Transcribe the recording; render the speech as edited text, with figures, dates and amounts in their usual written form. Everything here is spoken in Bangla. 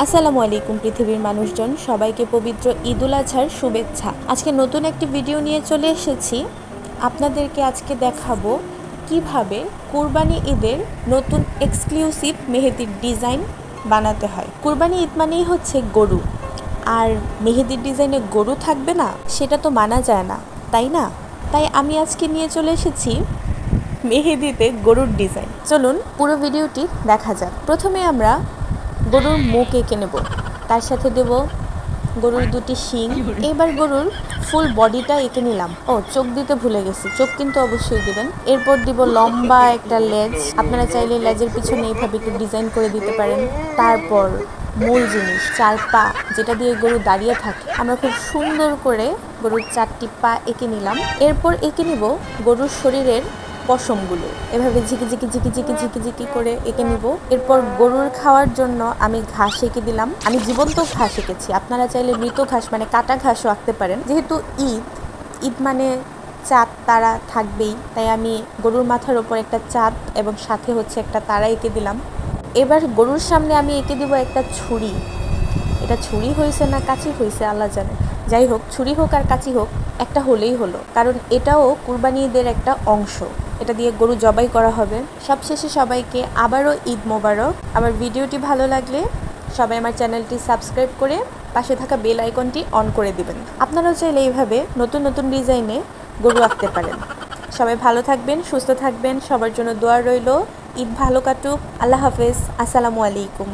আসসালামু আলাইকুম পৃথিবীর মানুষজন, সবাইকে পবিত্র ঈদুল আজহার শুভেচ্ছা। আজকে নতুন একটি ভিডিও নিয়ে চলে এসেছি। আপনাদেরকে আজকে দেখাবো কিভাবে কুরবানি ঈদের নতুন এক্সক্লুসিভ মেহেদির ডিজাইন বানাতে হয়। কুরবানি ঈদ মানেই হচ্ছে গরু, আর মেহেদির ডিজাইনে গরু থাকবে না সেটা তো মানা যায় না, তাই না? তাই আমি আজকে নিয়ে চলে এসেছি মেহেদিতে গরুর ডিজাইন। চলুন পুরো ভিডিওটি দেখা যাক। প্রথমে আমরা গরুর মুখ এঁকে নেব, তার সাথে দেব গরুর দুটি শিং। এবার গরুর ফুল বডিটা এঁকে নিলাম। চোখ দিতে ভুলে গেছি, চোখ কিন্তু অবশ্যই দিবেন। এরপর দিব লম্বা একটা লেজ, আপনারা চাইলে লেজের পিছনে এইভাবে একটু ডিজাইন করে দিতে পারেন। তারপর মূল জিনিস চার পা, যেটা দিয়ে গরু দাঁড়িয়ে থাকে, আমরা খুব সুন্দর করে গরুর চারটি পা এঁকে নিলাম। এরপর এঁকে নিব গরুর শরীরের পশমগুলো, এভাবে ঝিকি ঝিকি ঝিকি ঝিকি ঝিকি ঝিকি করে এঁকে নিব। এরপর গরুর খাওয়ার জন্য আমি ঘাস এঁকে দিলাম। আমি জীবন্ত ঘাস এঁকেছি, আপনারা চাইলে মৃত ঘাস মানে কাটা ঘাসও আঁকতে পারেন। যেহেতু ঈদ মানে চাঁদ তারা থাকবেই, তাই আমি গরুর মাথার ওপর একটা চাঁদ এবং সাথে হচ্ছে একটা তারা এঁকে দিলাম। এবার গরুর সামনে আমি এঁকে দিব একটা ছুরি। এটা ছুরি হয়েছে না কাঁচি হয়েছে আল্লাহ জানে, যাই হোক, ছুরি হোক আর কাঁচি হোক, একটা হলেই হলো, কারণ এটাও কুরবানি ঈদের একটা অংশ। এটা দিয়ে গরু জবাই করা হবে। সবশেষে সবাইকে আবারও ঈদ মোবারক। আমার ভিডিওটি ভালো লাগলে সবাই আমার চ্যানেলটি সাবস্ক্রাইব করে পাশে থাকা বেল আইকনটি অন করে দিবেন। আপনারাও চাইলে এইভাবে নতুন নতুন ডিজাইনে গরু আঁকতে পারেন। সবাই ভালো থাকবেন, সুস্থ থাকবেন, সবার জন্য দোয়া রইল। ঈদ ভালো কাটুক। আল্লাহ হাফেজ। আসসালামু আলাইকুম।